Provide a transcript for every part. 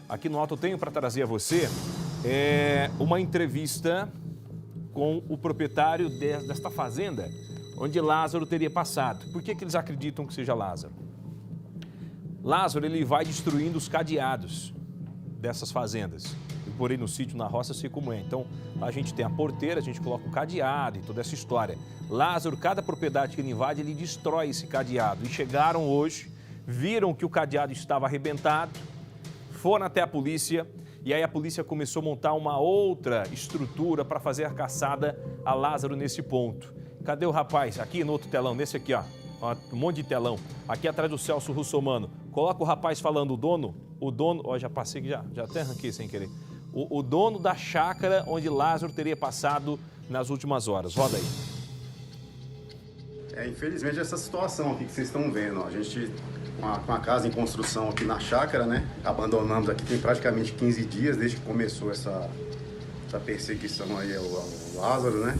aqui no Alto eu tenho para trazer a você uma entrevista com o proprietário desta fazenda, onde Lázaro teria passado. Por que eles acreditam que seja Lázaro? Lázaro, ele vai destruindo os cadeados dessas fazendas. Eu morei no sítio, na roça, sei como é. Então, a gente tem a porteira, a gente coloca o cadeado e toda essa história. Lázaro, cada propriedade que ele invade, ele destrói esse cadeado. E chegaram hoje, viram que o cadeado estava arrebentado, foram até a polícia, e aí a polícia começou a montar uma outra estrutura para fazer a caçada a Lázaro nesse ponto. Cadê o rapaz? Aqui no outro telão, nesse aqui, ó. Um monte de telão. Aqui atrás do Celso Russomano. Coloca o rapaz falando, o dono, ó, já passei aqui, já até arranquei sem querer. O dono da chácara onde Lázaro teria passado nas últimas horas. Roda aí. Infelizmente essa situação aqui que vocês estão vendo, ó, a gente com a casa em construção aqui na chácara, né? Abandonamos aqui tem praticamente 15 dias desde que começou essa perseguição aí ao Lázaro, né?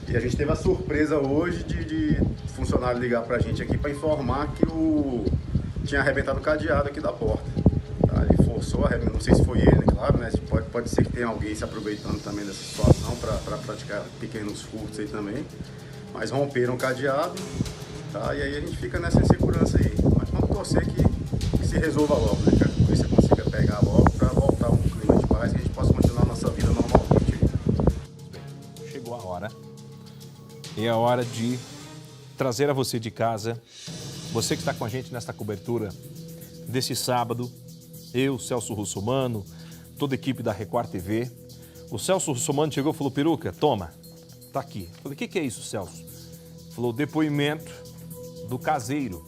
E a gente teve a surpresa hoje de funcionário ligar pra gente aqui para informar que tinha arrebentado o cadeado aqui da porta. Tá? Ele forçou a arrebentar, não sei se foi ele, claro, né? Pode ser que tenha alguém se aproveitando também dessa situação para praticar pequenos furtos aí também. Mas romperam o cadeado, tá? E aí a gente fica nessa insegurança aí. Mas vamos torcer que se resolva logo, né? Que a polícia consiga pegar logo para voltar um clima de paz e a gente possa continuar a nossa vida normalmente. Chegou a hora. É a hora de trazer a você de casa, você que está com a gente nesta cobertura desse sábado, eu, Celso Russomano, toda a equipe da Record TV. O Celso Russomano chegou e falou, peruca, toma, tá aqui. Eu falei, o que é isso, Celso? Falou, depoimento do caseiro.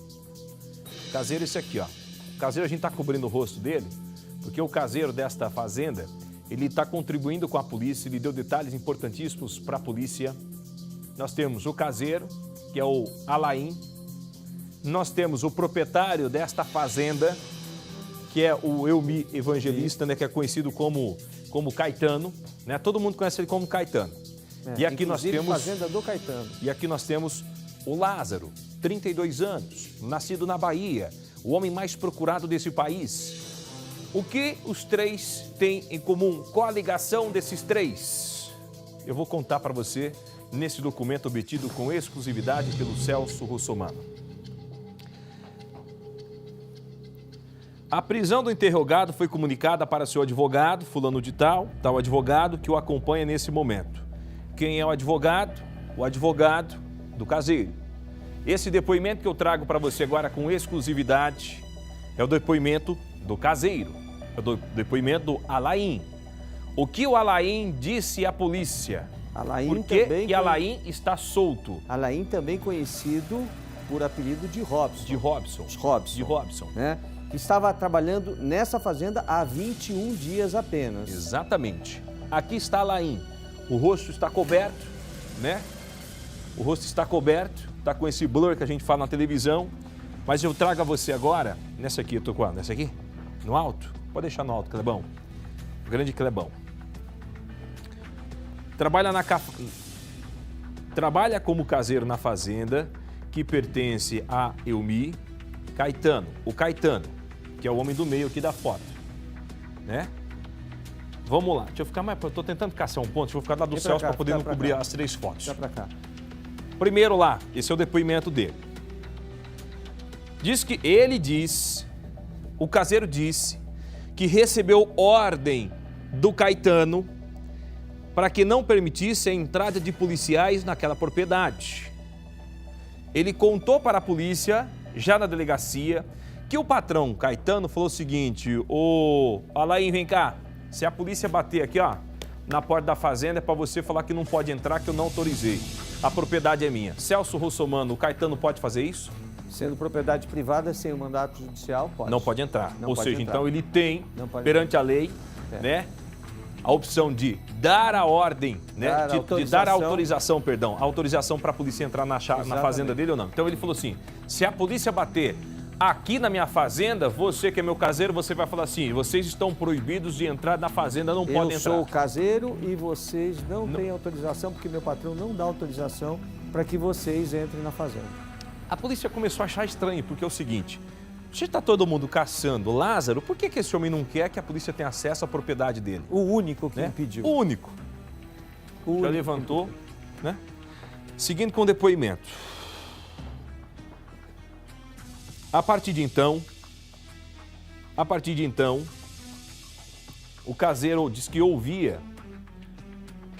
O caseiro é esse aqui, ó. O caseiro a gente está cobrindo o rosto dele, porque o caseiro desta fazenda, ele está contribuindo com a polícia, ele deu detalhes importantíssimos para a polícia. Nós temos o caseiro, que é o Alain. Nós temos o proprietário desta fazenda, que é o Elmi Evangelista, né, que é conhecido como Caetano. Né? Todo mundo conhece ele como Caetano. E aqui nós temos fazenda do Caetano. E aqui nós temos o Lázaro, 32 anos, nascido na Bahia, o homem mais procurado desse país. O que os três têm em comum? Qual a ligação desses três? Eu vou contar para você nesse documento obtido com exclusividade pelo Celso Russomano. A prisão do interrogado foi comunicada para seu advogado, fulano de tal advogado que o acompanha nesse momento. Quem é o advogado? O advogado do caseiro. Esse depoimento que eu trago para você agora com exclusividade é o depoimento do caseiro, é o depoimento do Alain. O que o Alain disse à polícia? Por que Alain está solto? Alain também conhecido por apelido de Robson. De Robson. De Robson. Né? Que estava trabalhando nessa fazenda há 21 dias apenas. Exatamente. Aqui está Alain. O rosto está coberto, né? O rosto está coberto, está com esse blur que a gente fala na televisão. Mas eu trago a você agora, nessa aqui, eu tô com ela, nessa aqui? No alto? Pode deixar no alto, Clebão. O grande Clebão. Trabalha como caseiro na fazenda que pertence a Elmi Caetano. O Caetano, que é o homem do meio aqui da foto, né? Vamos lá, deixa eu ficar mais... Eu tô tentando caçar um ponto, deixa eu ficar lá do Celso para poder não cobrir as três fotos. Dá pra cá. Primeiro lá, esse é o depoimento dele. Diz que ele diz, o caseiro disse, que recebeu ordem do Caetano para que não permitisse a entrada de policiais naquela propriedade. Ele contou para a polícia, já na delegacia, que o patrão Caetano falou o seguinte, ô Alain, vem cá, se a polícia bater aqui, ó, na porta da fazenda é para você falar que não pode entrar, que eu não autorizei. A propriedade é minha. Celso Russomano, o Caetano pode fazer isso? Sendo propriedade privada, sem o mandato judicial, pode. Não pode entrar. Não Ou pode seja, entrar. então ele tem, perante a lei, né, a opção de dar a ordem, né, de dar a autorização, autorização para a polícia entrar na fazenda dele ou não. Então ele falou assim, se a polícia bater aqui na minha fazenda, você que é meu caseiro, você vai falar assim, vocês estão proibidos de entrar na fazenda, não podem entrar. Eu sou o caseiro e vocês não têm autorização, porque meu patrão não dá autorização para que vocês entrem na fazenda. A polícia começou a achar estranho, porque é o seguinte, Se está todo mundo caçando Lázaro, por que esse homem não quer que a polícia tenha acesso à propriedade dele? O único que Né? impediu. O único. O Já único. levantou, né? Seguindo com o depoimento. A partir de então, o caseiro diz que ouvia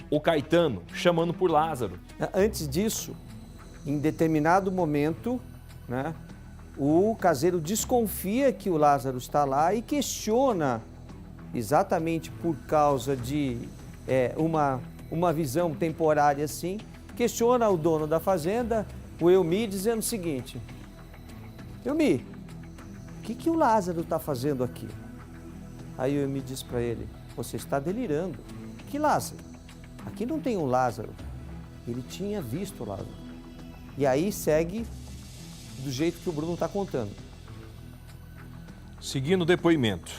o Caetano chamando por Lázaro. Antes disso, em determinado momento, né, o caseiro desconfia que o Lázaro está lá e questiona, exatamente por causa de uma visão temporária assim, questiona o dono da fazenda, o Elmi, dizendo o seguinte: Elmi, o que o Lázaro está fazendo aqui? Aí o Elmi diz para ele: você está delirando. Que Lázaro? Aqui não tem um Lázaro. Ele tinha visto o Lázaro. E aí segue do jeito que o Bruno está contando. Seguindo o depoimento.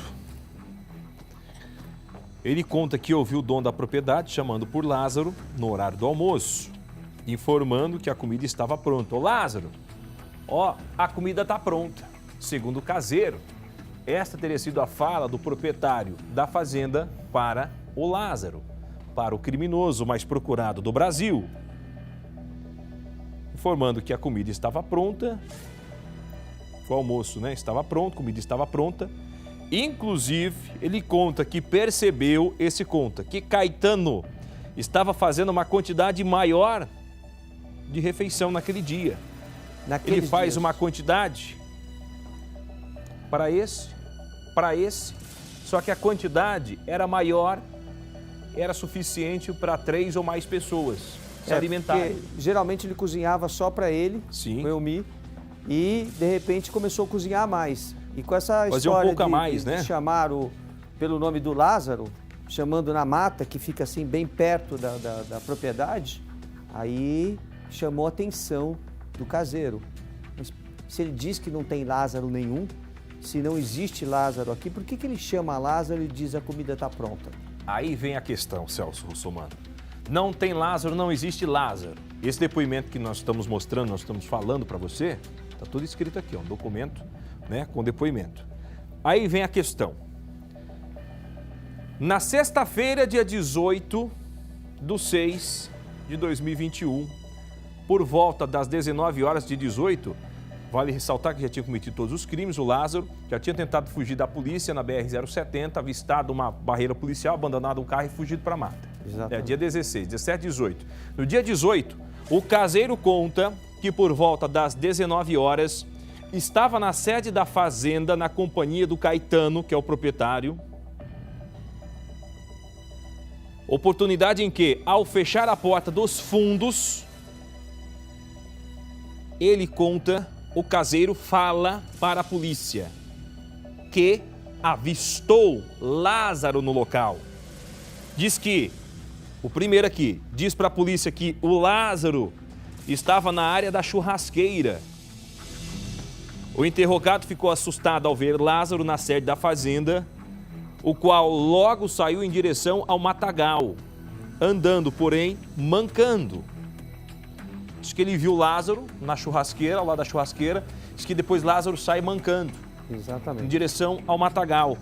Ele conta que ouviu o dono da propriedade chamando por Lázaro no horário do almoço, informando que a comida estava pronta. Ô Lázaro, ó, a comida está pronta. Segundo o caseiro, esta teria sido a fala do proprietário da fazenda para o Lázaro, para o criminoso mais procurado do Brasil. Informando que a comida estava pronta, o almoço, né, estava pronto, a comida estava pronta. Inclusive, ele conta que percebeu, que Caetano estava fazendo uma quantidade maior de refeição naquele dia. Ele faz uma quantidade para esse, só que a quantidade era maior, era suficiente para 3 ou mais pessoas se alimentarem. Geralmente ele cozinhava só para ele, Sim. o Elmi, e de repente começou a cozinhar mais. E com essa Fazer história um pouco a mais, de né? chamar pelo nome do Lázaro, chamando na mata, que fica assim bem perto da propriedade, aí chamou a atenção do caseiro. Mas se ele diz que não tem Lázaro nenhum, se não existe Lázaro aqui, por que ele chama Lázaro e diz a comida está pronta? Aí vem a questão, Celso Russomano. Não tem Lázaro, não existe Lázaro. Esse depoimento que nós estamos mostrando, nós estamos falando para você, está tudo escrito aqui, um documento, né, com depoimento. Aí vem a questão. Na sexta-feira, dia 18/6/2021, por volta das 19h18, vale ressaltar que já tinha cometido todos os crimes, o Lázaro já tinha tentado fugir da polícia na BR-070, avistado uma barreira policial, abandonado um carro e fugido para a mata. Exatamente. Dia 16, 17, 18. No dia 18, o caseiro conta que por volta das 19 horas estava na sede da fazenda na companhia do Caetano, que é o proprietário. Oportunidade em que, ao fechar a porta dos fundos, ele conta, o caseiro fala para a polícia que avistou Lázaro no local. Diz que, o primeiro aqui, diz para a polícia que o Lázaro estava na área da churrasqueira. O interrogado ficou assustado ao ver Lázaro na sede da fazenda, o qual logo saiu em direção ao matagal, andando, porém, mancando. Diz que ele viu Lázaro na churrasqueira, ao lado da churrasqueira, diz que depois Lázaro sai mancando, Exatamente. em direção ao matagal.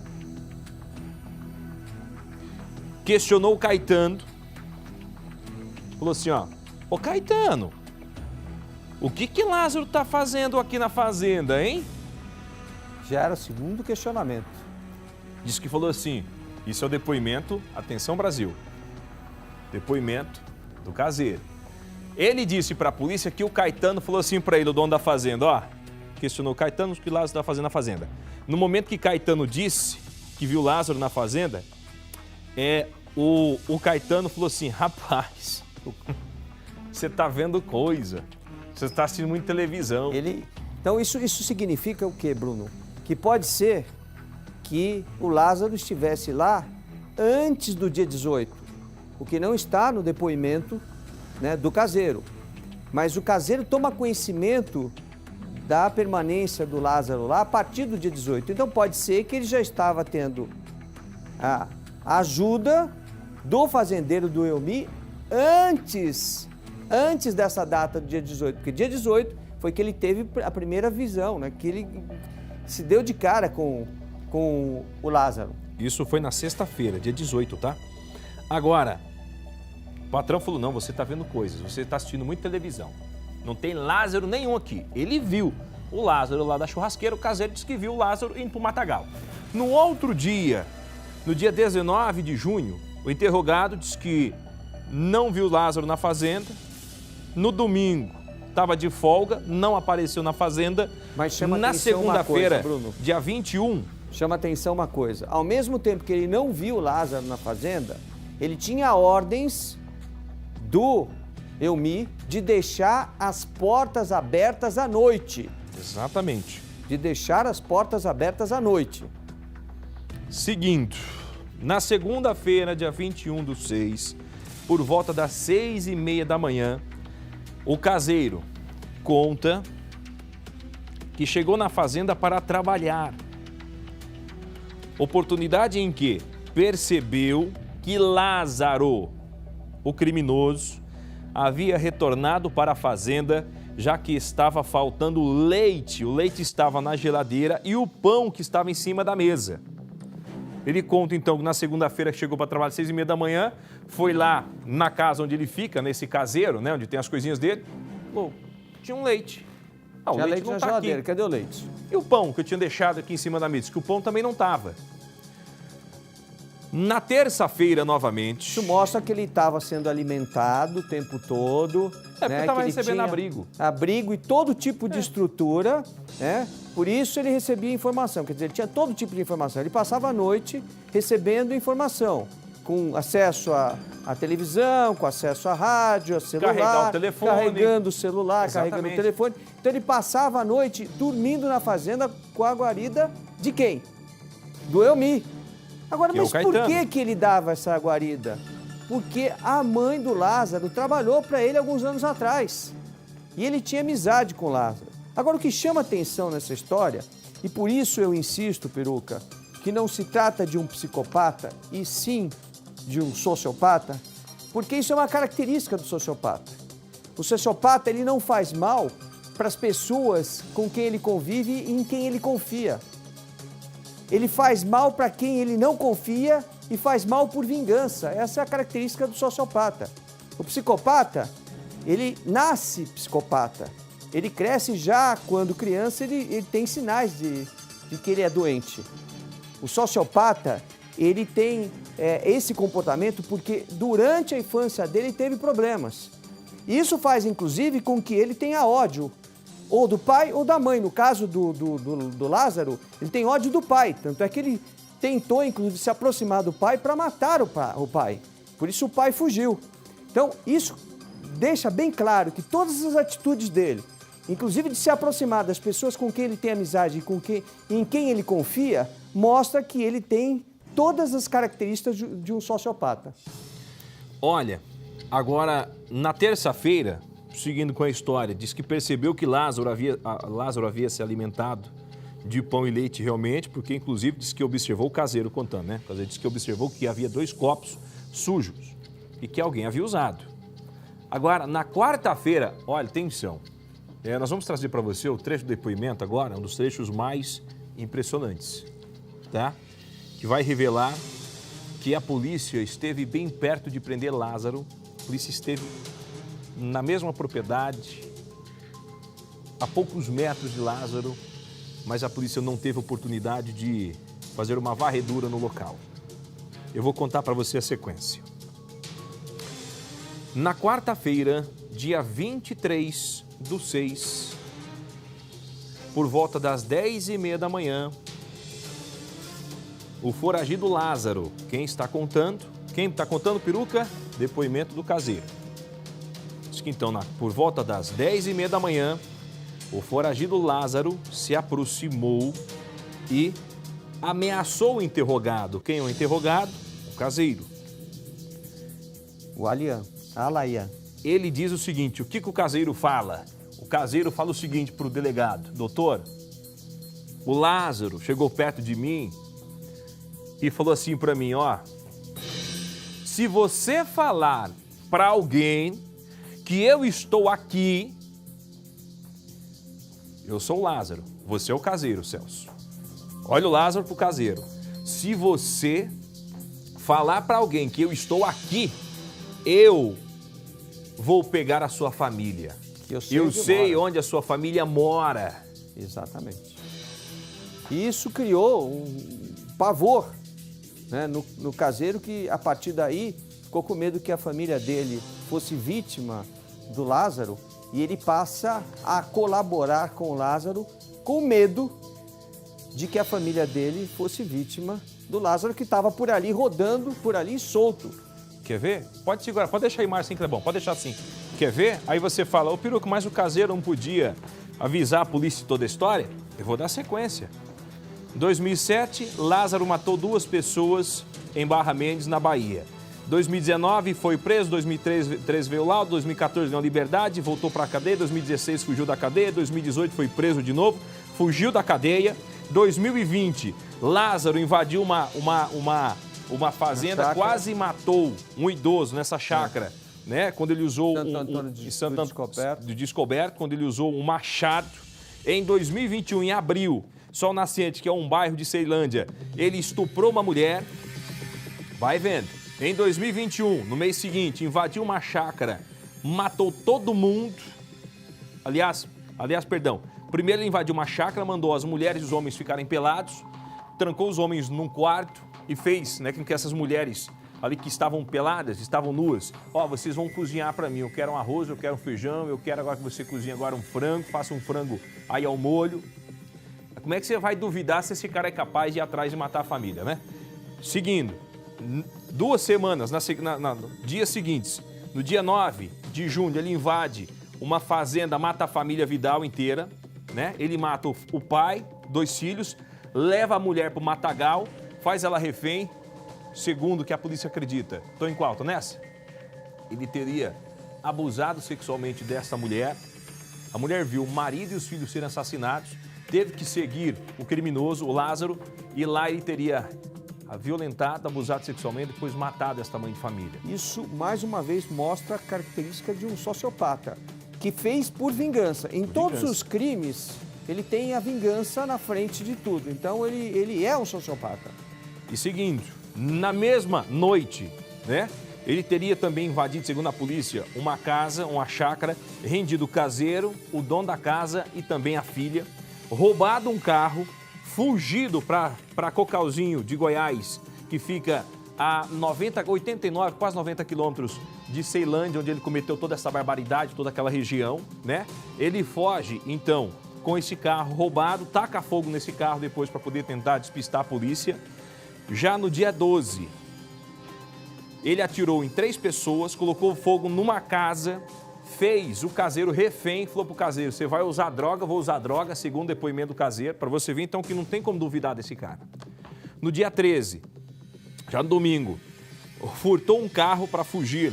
Questionou o Caetano, falou assim, ó, ô Caetano, o que Lázaro tá fazendo aqui na fazenda, hein? Já era o segundo questionamento. Diz que falou assim, isso é o depoimento, atenção Brasil, depoimento do caseiro. Ele disse para a polícia que o Caetano falou assim para ele, o dono da fazenda, ó, questionou o Caetano, o que Lázaro está fazendo na fazenda. No momento que Caetano disse que viu Lázaro na fazenda, o Caetano falou assim, rapaz, você tá vendo coisa, você está assistindo muito televisão. Então isso significa o quê, Bruno? Que pode ser que o Lázaro estivesse lá antes do dia 18, o que não está no depoimento, né, do caseiro. Mas o caseiro toma conhecimento da permanência do Lázaro lá a partir do dia 18. Então pode ser que ele já estava tendo a ajuda do fazendeiro do Elmi antes dessa data do dia 18. Porque dia 18 foi que ele teve a primeira visão, né? Que ele se deu de cara com o Lázaro. Isso foi na sexta-feira, dia 18, tá? Agora, o patrão falou, não, você tá vendo coisas, você tá assistindo muita televisão. Não tem Lázaro nenhum aqui. Ele viu o Lázaro lá da churrasqueira, o caseiro disse que viu o Lázaro indo pro matagal. No outro dia, no dia 19 de junho, o interrogado disse que não viu o Lázaro na fazenda. No domingo, estava de folga, não apareceu na fazenda. Mas chama na atenção segunda-feira, uma coisa, Bruno. dia 21... Chama atenção uma coisa. Ao mesmo tempo que ele não viu o Lázaro na fazenda, ele tinha ordens do Elmi de deixar as portas abertas à noite. Exatamente. De deixar as portas abertas à noite. Seguindo, na segunda-feira, dia 21/6, por volta das 6h30 da manhã, o caseiro conta que chegou na fazenda para trabalhar. Oportunidade em que percebeu que Lázaro, o criminoso, havia retornado para a fazenda, já que estava faltando leite. O leite estava na geladeira e o pão que estava em cima da mesa. Ele conta então que na segunda-feira chegou para trabalhar às 6h30 da manhã, foi lá na casa onde ele fica, nesse caseiro, né, onde tem as coisinhas dele, falou, tinha um leite. Ah, Tinha o leite não na tá geladeira, aqui. cadê o leite? E o pão que eu tinha deixado aqui em cima da mesa, que o pão também não estava. Na terça-feira, novamente... Isso mostra que ele estava sendo alimentado o tempo todo. Porque estava recebendo abrigo. Abrigo e todo tipo de estrutura, né? Por isso ele recebia informação, quer dizer, ele tinha todo tipo de informação. Ele passava a noite recebendo informação, com acesso à televisão, com acesso à rádio, a celular. Carregar o telefone. Carregando o celular, Exatamente. carregando o telefone. Então ele passava a noite dormindo na fazenda com a guarida de quem? Do Elmi. Agora, Que é o mas por Caetano. que ele dava essa guarida? Porque a mãe do Lázaro trabalhou para ele alguns anos atrás. E ele tinha amizade com o Lázaro. Agora, o que chama atenção nessa história, e por isso eu insisto, Peruca, que não se trata de um psicopata, e sim de um sociopata, porque isso é uma característica do sociopata. O sociopata, ele não faz mal para as pessoas com quem ele convive e em quem ele confia. Ele faz mal para quem ele não confia e faz mal por vingança. Essa é a característica do sociopata. O psicopata, ele nasce psicopata. Ele cresce já quando criança, ele tem sinais de que ele é doente. O sociopata, ele tem esse comportamento porque durante a infância dele teve problemas. Isso faz, inclusive, com que ele tenha ódio ou do pai ou da mãe. No caso do Lázaro, ele tem ódio do pai. Tanto é que ele tentou, inclusive, se aproximar do pai para matar o pai. Por isso o pai fugiu. Então, isso deixa bem claro que todas as atitudes dele, inclusive de se aproximar das pessoas com quem ele tem amizade e em quem ele confia, mostra que ele tem todas as características de um sociopata. Olha, agora, na terça-feira, seguindo com a história, diz que percebeu que Lázaro havia se alimentado de pão e leite realmente, porque inclusive disse que observou o caseiro contando, né? O caseiro disse que observou que havia 2 copos sujos e que alguém havia usado. Agora, na quarta-feira, olha, atenção, nós vamos trazer para você o trecho do depoimento agora, um dos trechos mais impressionantes, tá? Que vai revelar que a polícia esteve bem perto de prender Lázaro, a polícia esteve na mesma propriedade, a poucos metros de Lázaro, mas a polícia não teve oportunidade de fazer uma varredura no local. Eu vou contar para você a sequência. Na quarta-feira, dia 23/6, por volta das 10h30 da manhã, o foragido Lázaro, quem está contando, Peruca? Depoimento do caseiro. Diz que então, por volta das 10h30 da manhã, o foragido Lázaro se aproximou e ameaçou o interrogado. Quem é o interrogado? O caseiro. O Alaian. Ele diz o seguinte, o que o caseiro fala? O caseiro fala o seguinte para o delegado, doutor, o Lázaro chegou perto de mim e falou assim para mim, ó, se você falar para alguém que eu estou aqui, eu sou o Lázaro, você é o caseiro, Celso. Olha o Lázaro pro caseiro. Se você falar para alguém que eu estou aqui, eu vou pegar a sua família. Eu sei onde a sua família mora. Exatamente. E isso criou um pavor, né, no caseiro, que a partir daí ficou com medo que a família dele fosse vítima do Lázaro, e ele passa a colaborar com o Lázaro com medo de que a família dele fosse vítima do Lázaro, que estava por ali, rodando por ali, solto. Quer ver? Pode segurar, pode deixar aí, Márcio, que é bom, pode deixar assim. Quer ver? Aí você fala, ô Peruco, mas o caseiro não podia avisar a polícia de toda a história? Eu vou dar sequência. Em 2007, Lázaro matou 2 pessoas em Barra Mendes, na Bahia. 2019 foi preso, 2013 veio laudo, 2014 ganhou liberdade, voltou para a cadeia, 2016 fugiu da cadeia, 2018 foi preso de novo, fugiu da cadeia. 2020, Lázaro invadiu uma fazenda, quase matou um idoso nessa chácara, né? Quando ele usou de Descoberto, quando ele usou um machado. Em 2021, em abril, Sol Nascente, que é um bairro de Ceilândia, ele estuprou uma mulher. Vai vendo. Em 2021, no mês seguinte, invadiu uma chácara, matou todo mundo. Aliás, perdão. Primeiro ele invadiu uma chácara, mandou as mulheres e os homens ficarem pelados, trancou os homens num quarto e fez, né, com que essas mulheres ali que estavam peladas, estavam nuas, vocês vão cozinhar para mim, eu quero um arroz, eu quero um feijão, eu quero agora que você cozinhe agora um frango, faça um frango aí ao molho. Como é que você vai duvidar se esse cara é capaz de ir atrás de matar a família, né? Seguindo, 2 semanas, dias seguintes, no dia 9 de junho, ele invade uma fazenda, mata a família Vidal inteira, né? Ele mata o pai, 2 filhos, leva a mulher pro matagal, faz ela refém, segundo o que a polícia acredita. Tô em qual? Tô nessa? Ele teria abusado sexualmente dessa mulher. A mulher viu o marido e os filhos serem assassinados, teve que seguir o criminoso, o Lázaro, e lá ele teria violentado, abusado sexualmente, depois matado esta mãe de família. Isso, mais uma vez, mostra a característica de um sociopata, que fez por vingança. Em todos os crimes, ele tem a vingança na frente de tudo. Então, ele é um sociopata. E seguindo, na mesma noite, né, ele teria também invadido, segundo a polícia, uma casa, uma chácara, rendido o caseiro, o dono da casa e também a filha, roubado um carro, fugido para Cocalzinho de Goiás, que fica a 89, quase 90 quilômetros de Ceilândia, onde ele cometeu toda essa barbaridade, toda aquela região, né? Ele foge, então, com esse carro roubado, taca fogo nesse carro depois para poder tentar despistar a polícia. Já no dia 12, ele atirou em 3 pessoas, colocou fogo numa casa, fez o caseiro refém, falou pro caseiro, você vai usar droga, vou usar droga, segundo o depoimento do caseiro, para você ver então que não tem como duvidar desse cara. No dia 13, já no domingo, furtou um carro para fugir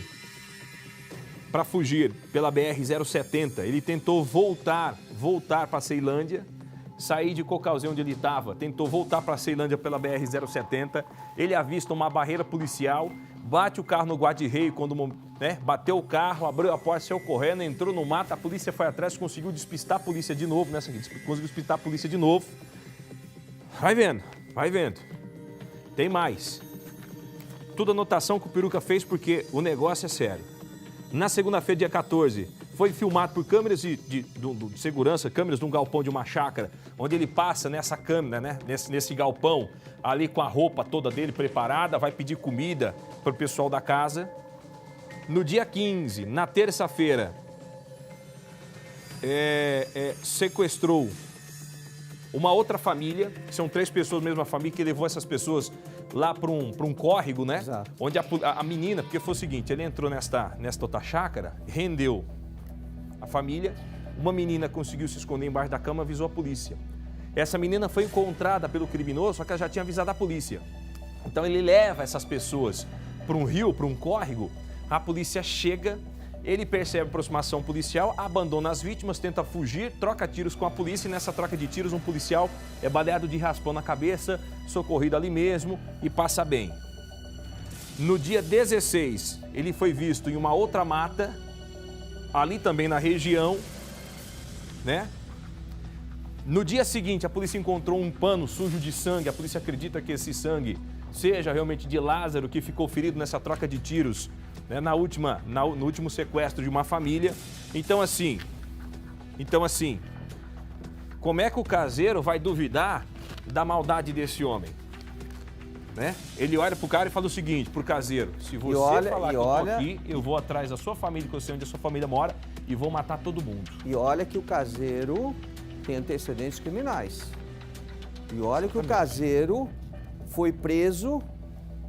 pela BR-070. Ele tentou voltar para Ceilândia, sair de Cocalzinho onde ele estava, tentou voltar para Ceilândia pela BR-070. Ele avista uma barreira policial, bate o carro no guarda-reio quando, né, bateu o carro, abriu a porta, saiu correndo, entrou no mato, a polícia foi atrás, conseguiu despistar a polícia de novo, Vai vendo. Tem mais. Tudo anotação que o Peruca fez porque o negócio é sério. Na segunda-feira, dia 14, foi filmado por câmeras de segurança, câmeras de um galpão de uma chácara, onde ele passa nessa câmera, né, nesse galpão, ali com a roupa toda dele preparada, vai pedir comida para o pessoal da casa. No dia 15, na terça-feira, sequestrou uma outra família, são 3 pessoas, mesma família, que levou essas pessoas lá para um córrego, né? Exato. Onde a menina, porque foi o seguinte, ele entrou nesta outra chácara, rendeu a família, uma menina conseguiu se esconder embaixo da cama, avisou a polícia. Essa menina foi encontrada pelo criminoso, só que ela já tinha avisado a polícia. Então ele leva essas pessoas para um rio, para um córrego, a polícia chega, ele percebe a aproximação policial, abandona as vítimas, tenta fugir, troca tiros com a polícia e nessa troca de tiros um policial é baleado de raspão na cabeça, socorrido ali mesmo e passa bem. No dia 16, ele foi visto em uma outra mata, ali também na região, né? No dia seguinte, a polícia encontrou um pano sujo de sangue. A polícia acredita que esse sangue seja realmente de Lázaro, que ficou ferido nessa troca de tiros, né, no último sequestro de uma família. Então assim, como é que o caseiro vai duvidar da maldade desse homem? Né? Ele olha pro cara e fala o seguinte, pro caseiro: se você falar que eu tô aqui, eu vou atrás da sua família, que eu sei onde a sua família mora, e vou matar todo mundo. E olha que o caseiro tem antecedentes criminais. E olha que o caseiro foi preso,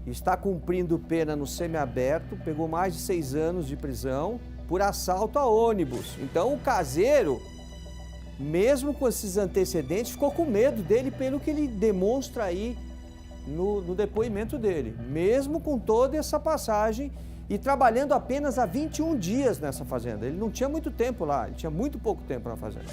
está cumprindo pena no semiaberto, pegou mais de 6 anos de prisão por assalto a ônibus. Então o caseiro, mesmo com esses antecedentes, ficou com medo dele pelo que ele demonstra aí no depoimento dele. Mesmo com toda essa passagem e trabalhando apenas há 21 dias nessa fazenda. Ele não tinha muito tempo lá, ele tinha muito pouco tempo na fazenda.